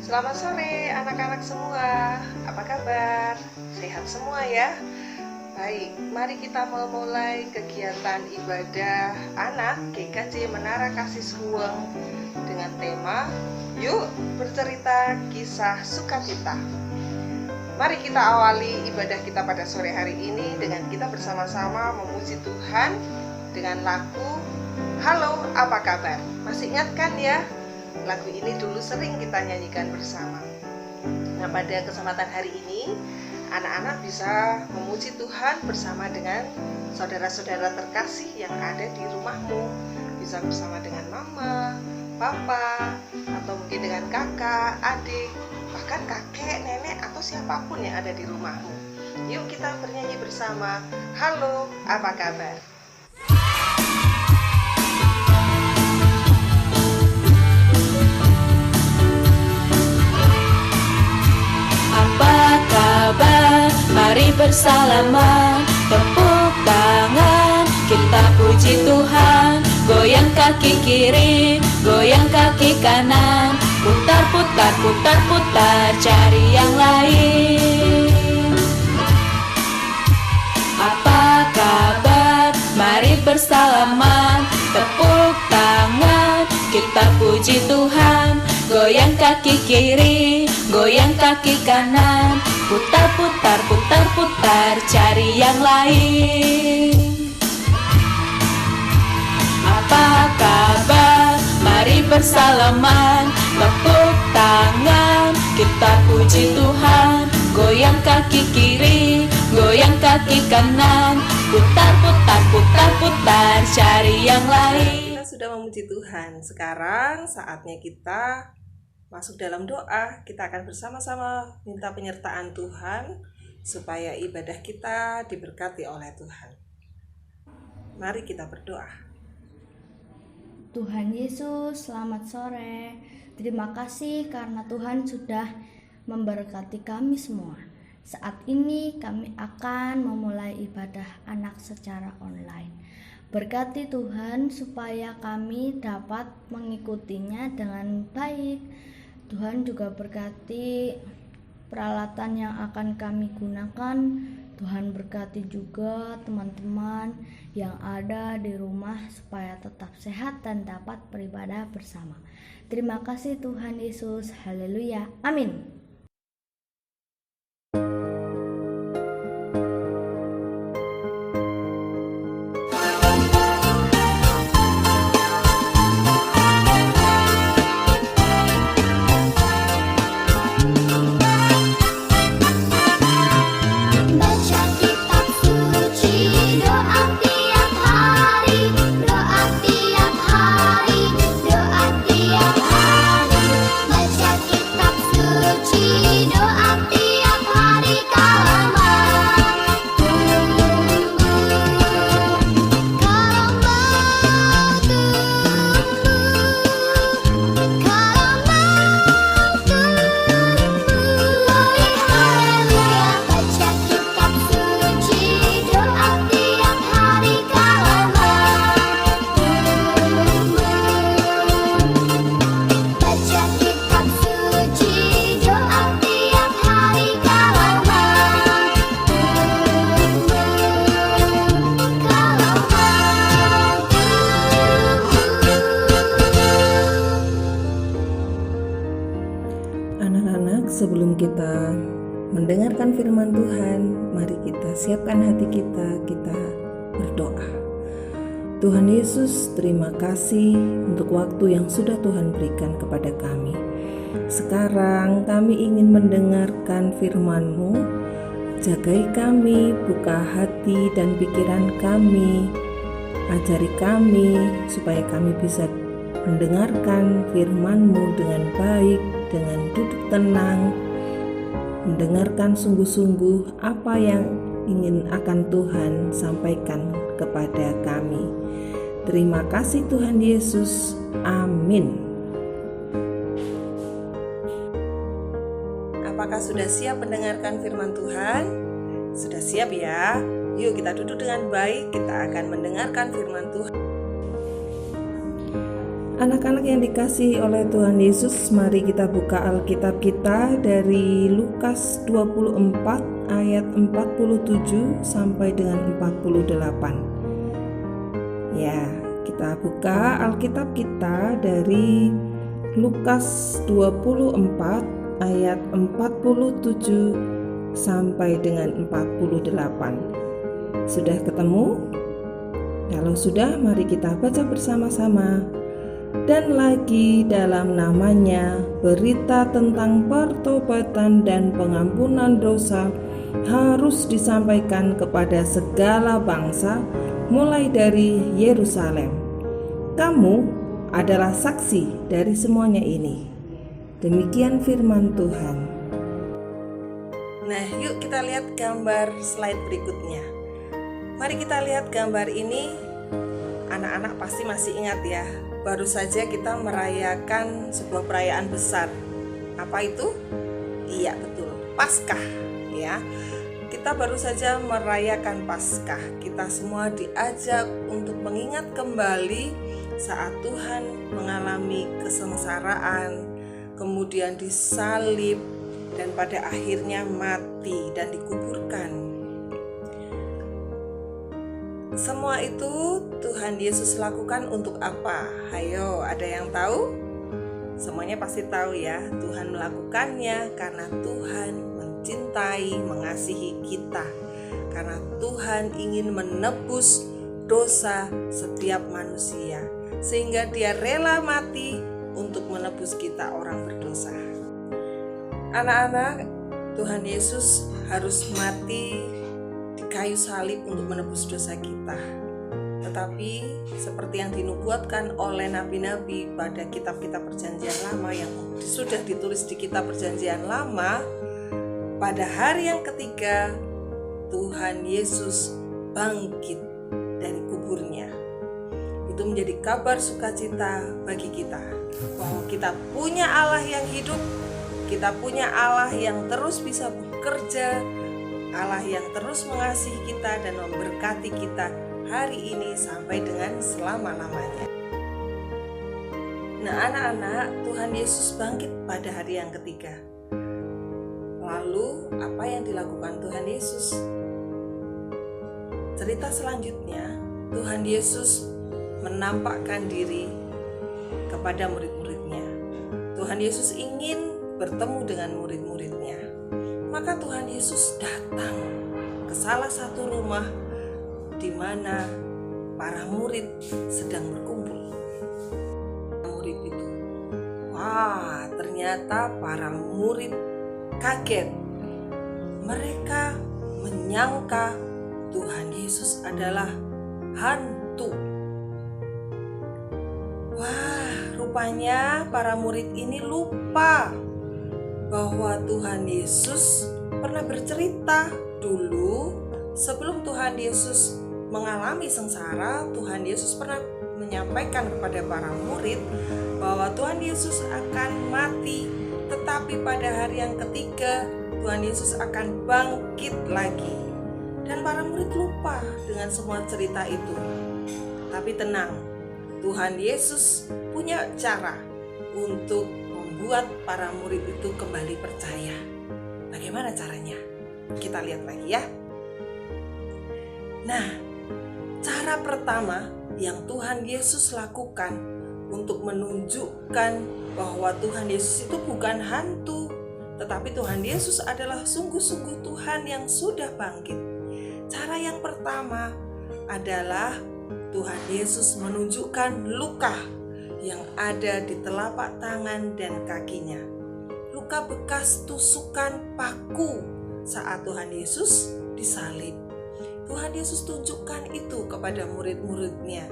Selamat sore anak-anak semua. Apa kabar? Sehat semua ya? Baik, mari kita memulai kegiatan ibadah anak GKJ Menara Kasih Suweng dengan tema Yuk Bercerita Kisah Sukacita. Mari kita awali ibadah kita pada sore hari ini dengan kita bersama-sama memuji Tuhan dengan lagu Halo Apa Kabar. Masih ingat kan ya? Lagu ini dulu sering kita nyanyikan bersama. Nah, pada kesempatan hari ini anak-anak bisa memuji Tuhan bersama dengan saudara-saudara terkasih yang ada di rumahmu. Bisa bersama dengan mama, papa, atau mungkin dengan kakak, adik, bahkan kakek, nenek, atau siapapun yang ada di rumahmu. Yuk kita bernyanyi bersama. Halo, apa kabar? Mari bersalaman, tepuk tangan, kita puji Tuhan. Goyang kaki kiri, goyang kaki kanan, putar, putar, putar, putar, cari yang lain. Apa kabar? Mari bersalaman, tepuk tangan, kita puji Tuhan. Goyang kaki kiri, goyang kaki kanan, putar, putar, putar, putar, cari yang lain. Apa kabar? Mari bersalaman, tepuk tangan, kita puji Tuhan. Goyang kaki kiri, goyang kaki kanan, putar, putar, putar, putar, cari yang lain. Kita sudah memuji Tuhan. Sekarang saatnya kita masuk dalam doa. Kita akan bersama-sama minta penyertaan Tuhan supaya ibadah kita diberkati oleh Tuhan. Mari kita berdoa. Tuhan Yesus, selamat sore. Terima kasih karena Tuhan sudah memberkati kami semua. Saat ini kami akan memulai ibadah anak secara online. Berkati Tuhan supaya kami dapat mengikutinya dengan baik. Tuhan juga berkati peralatan yang akan kami gunakan. Tuhan berkati juga teman-teman yang ada di rumah supaya tetap sehat dan dapat beribadah bersama. Terima kasih Tuhan Yesus. Haleluya. Amin. Sebelum kita mendengarkan firman Tuhan, mari kita siapkan hati kita berdoa. Tuhan Yesus, terima kasih untuk waktu yang sudah Tuhan berikan kepada kami. Sekarang kami ingin mendengarkan firman-Mu. Jagai kami, buka hati dan pikiran kami. Ajari kami supaya kami bisa mendengarkan firman-Mu dengan baik, dengan duduk tenang, mendengarkan sungguh-sungguh apa yang akan Tuhan sampaikan kepada kami. Terima kasih Tuhan Yesus. Amin. Apakah sudah siap mendengarkan firman Tuhan? Sudah siap ya? Yuk kita duduk dengan baik, kita akan mendengarkan firman Tuhan. Anak-anak yang dikasihi oleh Tuhan Yesus, mari kita buka Alkitab kita dari Lukas 24 ayat 47 sampai dengan 48. Ya, kita buka Alkitab kita dari Lukas 24 ayat 47 sampai dengan 48. Sudah ketemu? Kalau sudah, mari kita baca bersama-sama. Dan lagi dalam namanya berita tentang pertobatan dan pengampunan dosa harus disampaikan kepada segala bangsa, mulai dari Yerusalem. Kamu adalah saksi dari semuanya ini. Demikian firman Tuhan. Nah, yuk kita lihat gambar slide berikutnya. Mari kita lihat gambar ini. Anak-anak pasti masih ingat ya, baru saja kita merayakan sebuah perayaan besar. Apa itu? Iya, betul, Paskah ya. Kita baru saja merayakan Paskah. Kita semua diajak untuk mengingat kembali saat Tuhan mengalami kesengsaraan, kemudian disalib, dan pada akhirnya mati dan dikuburkan. Semua itu Tuhan Yesus lakukan untuk apa? Hayo, ada yang tahu? Semuanya pasti tahu ya. Tuhan melakukannya karena Tuhan mencintai, mengasihi kita. Karena Tuhan ingin menebus dosa setiap manusia, sehingga Dia rela mati untuk menebus kita orang berdosa. Anak-anak, Tuhan Yesus harus mati di kayu salib untuk menebus dosa kita. Tetapi seperti yang dinubuatkan oleh nabi-nabi pada kitab-kitab perjanjian lama yang sudah ditulis di kitab perjanjian lama, pada hari yang ketiga Tuhan Yesus bangkit dari kuburnya. Itu menjadi kabar sukacita bagi kita, bahwa kita punya Allah yang hidup, kita punya Allah yang terus bisa bekerja, Allah yang terus mengasihi kita dan memberkati kita hari ini sampai dengan selama-lamanya. Nah, anak-anak, Tuhan Yesus bangkit pada hari yang ketiga. Lalu, apa yang dilakukan Tuhan Yesus? Cerita selanjutnya, Tuhan Yesus menampakkan diri kepada murid-muridnya. Tuhan Yesus ingin bertemu dengan murid-muridnya. Maka Tuhan Yesus datang ke salah satu rumah di mana para murid sedang berkumpul. Murid itu, wah, ternyata para murid kaget. Mereka menyangka Tuhan Yesus adalah hantu. Wah, rupanya para murid ini lupa bahwa Tuhan Yesus pernah bercerita dulu sebelum Tuhan Yesus mengalami sengsara. Tuhan Yesus pernah menyampaikan kepada para murid bahwa Tuhan Yesus akan mati, tetapi pada hari yang ketiga Tuhan Yesus akan bangkit lagi. Dan para murid lupa dengan semua cerita itu. Tapi tenang, Tuhan Yesus punya cara untuk membuat para murid itu kembali percaya. Bagaimana caranya? Kita lihat lagi ya. Nah, cara pertama yang Tuhan Yesus lakukan untuk menunjukkan bahwa Tuhan Yesus itu bukan hantu, tetapi Tuhan Yesus adalah sungguh-sungguh Tuhan yang sudah bangkit. Cara yang pertama adalah Tuhan Yesus menunjukkan luka yang ada di telapak tangan dan kakinya. Luka bekas tusukan paku saat Tuhan Yesus disalib. Tuhan Yesus tunjukkan itu kepada murid-muridnya.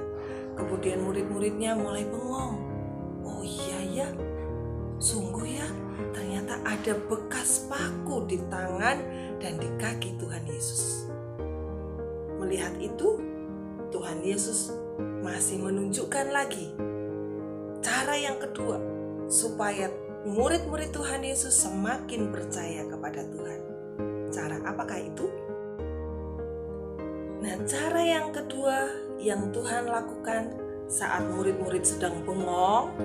Kemudian murid-muridnya mulai bengong. Oh iya ya, sungguh ya, ternyata ada bekas paku di tangan dan di kaki Tuhan Yesus. Melihat itu, Tuhan Yesus masih menunjukkan lagi cara yang kedua supaya murid-murid Tuhan Yesus semakin percaya kepada Tuhan. Cara apakah itu? Nah, cara yang kedua yang Tuhan lakukan saat murid-murid sedang bengong,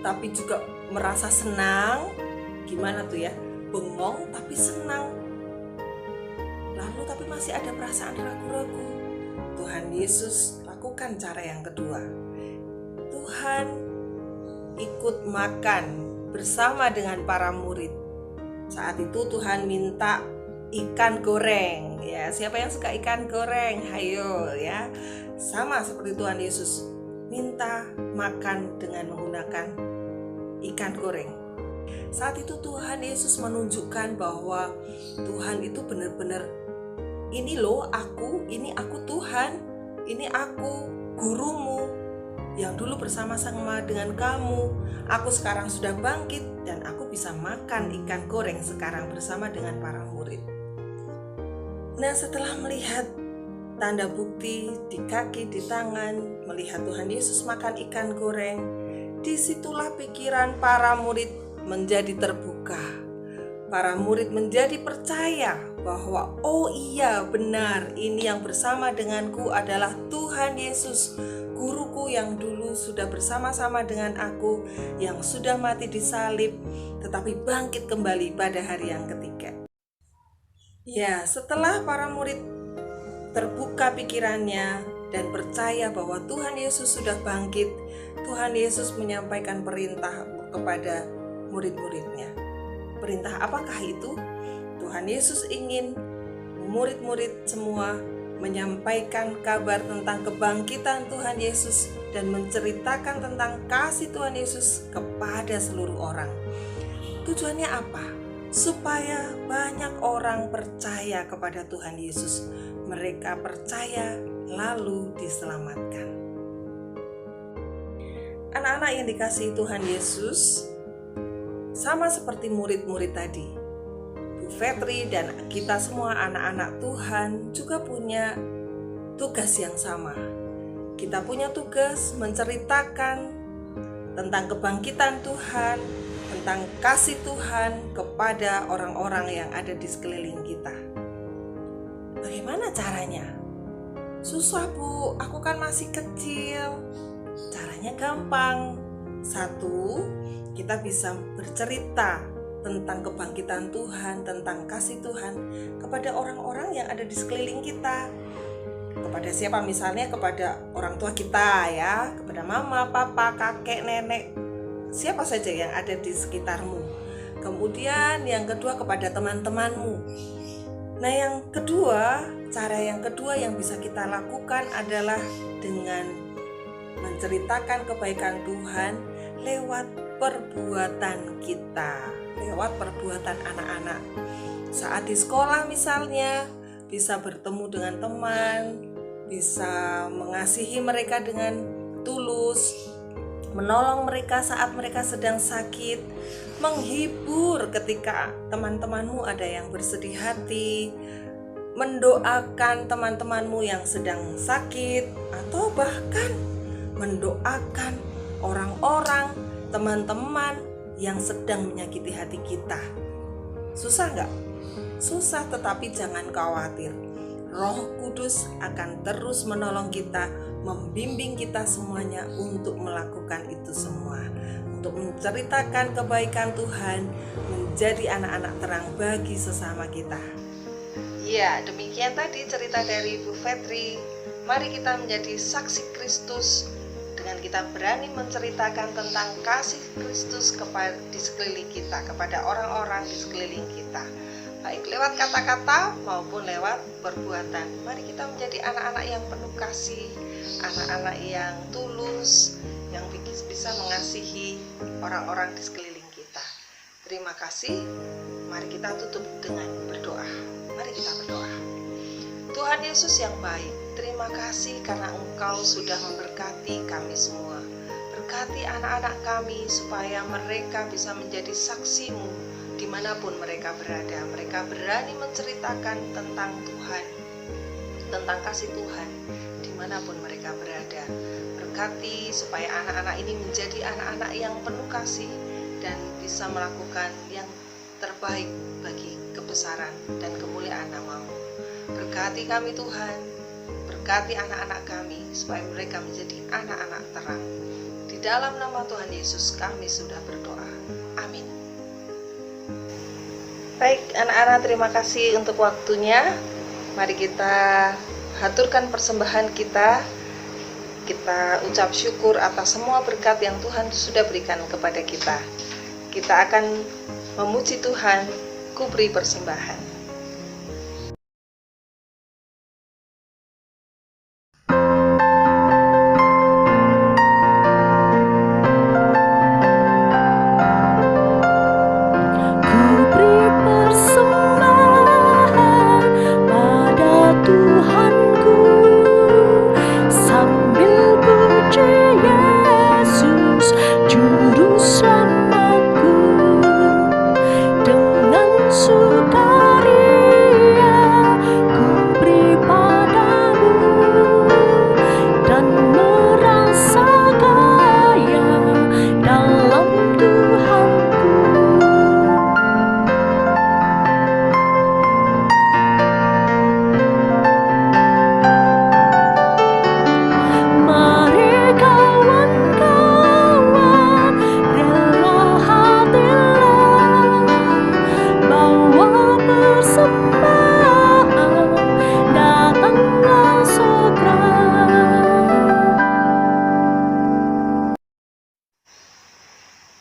tapi juga merasa senang. Gimana tuh ya? Bengong tapi senang. Lalu tapi masih ada perasaan ragu-ragu. Tuhan Yesus lakukan cara yang kedua. Tuhan ikut makan bersama dengan para murid. Saat itu Tuhan minta ikan goreng. Ya, siapa yang suka ikan goreng? Hayo ya. Sama seperti Tuhan Yesus minta makan dengan menggunakan ikan goreng. Saat itu Tuhan Yesus menunjukkan bahwa Tuhan itu benar-benar, ini loh aku, ini aku Tuhan, ini aku gurumu yang dulu bersama-sama dengan kamu. Aku sekarang sudah bangkit dan aku bisa makan ikan goreng sekarang bersama dengan para murid. Nah, setelah melihat tanda bukti di kaki, di tangan, melihat Tuhan Yesus makan ikan goreng, disitulah pikiran para murid menjadi terbuka. Para murid menjadi percaya bahwa oh iya benar, ini yang bersama denganku adalah Tuhan Yesus, guruku yang dulu sudah bersama-sama dengan aku, yang sudah mati di salib tetapi bangkit kembali pada hari yang ketiga. Ya, setelah para murid terbuka pikirannya dan percaya bahwa Tuhan Yesus sudah bangkit, Tuhan Yesus menyampaikan perintah kepada murid-muridnya. Perintah apakah itu? Tuhan Yesus ingin murid-murid semua menyampaikan kabar tentang kebangkitan Tuhan Yesus dan menceritakan tentang kasih Tuhan Yesus kepada seluruh orang. Tujuannya apa? Supaya banyak orang percaya kepada Tuhan Yesus. Mereka percaya lalu diselamatkan. Anak-anak yang dikasihi Tuhan Yesus, sama seperti murid-murid tadi, Bu Fetri dan kita semua anak-anak Tuhan juga punya tugas yang sama. Kita punya tugas menceritakan tentang kebangkitan Tuhan, tentang kasih Tuhan kepada orang-orang yang ada di sekeliling kita. Bagaimana caranya? Susah Bu, aku kan masih kecil. Caranya gampang. Satu, kita bisa bercerita tentang kebangkitan Tuhan, tentang kasih Tuhan kepada orang-orang yang ada di sekeliling kita. Kepada siapa? Misalnya kepada orang tua kita ya, kepada mama, papa, kakek, nenek, siapa saja yang ada di sekitarmu. Kemudian yang kedua kepada teman-temanmu. Nah, yang kedua, cara yang kedua yang bisa kita lakukan adalah dengan menceritakan kebaikan Tuhan lewat perbuatan kita, lewat perbuatan anak-anak. Saat di sekolah misalnya, bisa bertemu dengan teman, bisa mengasihi mereka dengan tulus, menolong mereka saat mereka sedang sakit, menghibur ketika teman-temanmu ada yang bersedih hati, mendoakan teman-temanmu yang sedang sakit, atau bahkan mendoakan orang-orang, teman-teman yang sedang menyakiti hati kita. Susah nggak? Susah, tetapi jangan khawatir. Roh Kudus akan terus menolong kita, membimbing kita semuanya untuk melakukan itu semua, untuk menceritakan kebaikan Tuhan, menjadi anak-anak terang bagi sesama kita. Ya, demikian tadi cerita dari Bu Fetri. Mari kita menjadi saksi Kristus dengan kita berani menceritakan tentang kasih Kristus di sekeliling kita, kepada orang-orang di sekeliling kita, baik lewat kata-kata maupun lewat perbuatan. Mari kita menjadi anak-anak yang penuh kasih, anak-anak yang tulus, yang bisa mengasihi orang-orang di sekeliling kita. Terima kasih. Mari kita tutup dengan berdoa. Mari kita berdoa. Tuhan Yesus yang baik, terima kasih karena Engkau sudah memberkati kami semua. Berkati anak-anak kami supaya mereka bisa menjadi saksi-Mu dimanapun mereka berada. Mereka berani menceritakan tentang Tuhan, tentang kasih Tuhan dimanapun mereka berada. Berkati supaya anak-anak ini menjadi anak-anak yang penuh kasih dan bisa melakukan yang terbaik bagi kebesaran dan kemuliaan nama-Mu. Berkati kami Tuhan, berkati anak-anak kami supaya mereka menjadi anak-anak terang. Di dalam nama Tuhan Yesus kami sudah berdoa. Amin. Baik anak-anak, terima kasih untuk waktunya. Mari kita haturkan persembahan kita. Kita ucap syukur atas semua berkat yang Tuhan sudah berikan kepada kita. Kita akan memuji Tuhan, ku beri persembahan.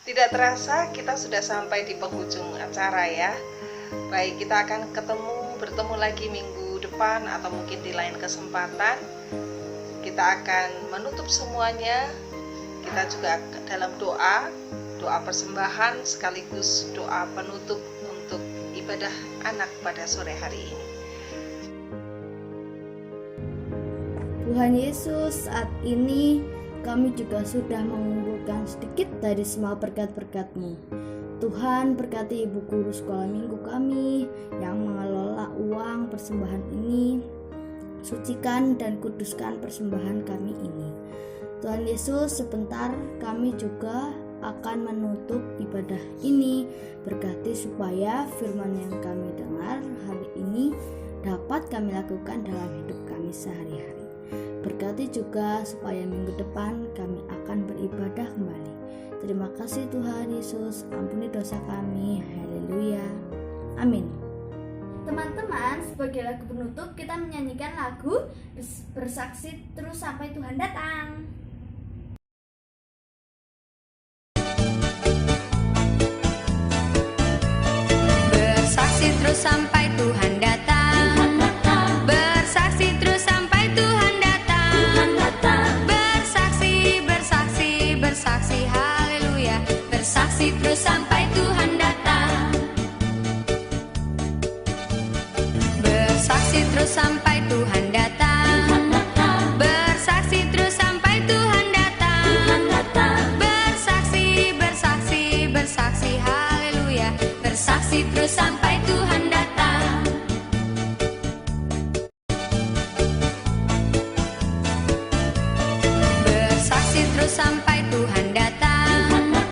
Tidak terasa kita sudah sampai di penghujung acara ya. Baik, kita akan bertemu lagi minggu depan atau mungkin di lain kesempatan. Kita akan menutup semuanya. Kita juga dalam doa persembahan sekaligus doa penutup untuk ibadah anak pada sore hari ini. Tuhan Yesus, saat ini kami juga sudah mengumpulkan sedikit dari semua berkat-berkat-Mu. Tuhan, berkati ibu guru sekolah minggu kami yang mengelola uang persembahan ini. Sucikan dan kuduskan persembahan kami ini. Tuhan Yesus, sebentar kami juga akan menutup ibadah ini. Berkati supaya firman yang kami dengar hari ini dapat kami lakukan dalam hidup kami sehari-hari. Berkati juga supaya minggu depan kami akan beribadah kembali. Terima kasih Tuhan Yesus, ampuni dosa kami. Haleluya. Amin. Teman-teman, sebagai lagu penutup kita menyanyikan lagu Bersaksi Terus Sampai Tuhan Datang. Bersaksi terus sampai Tuhan datang. Bersaksi terus sampai Tuhan datang. Bersaksi, bersaksi, bersaksi, haleluya. Bersaksi terus sampai Tuhan datang. Bersaksi terus sampai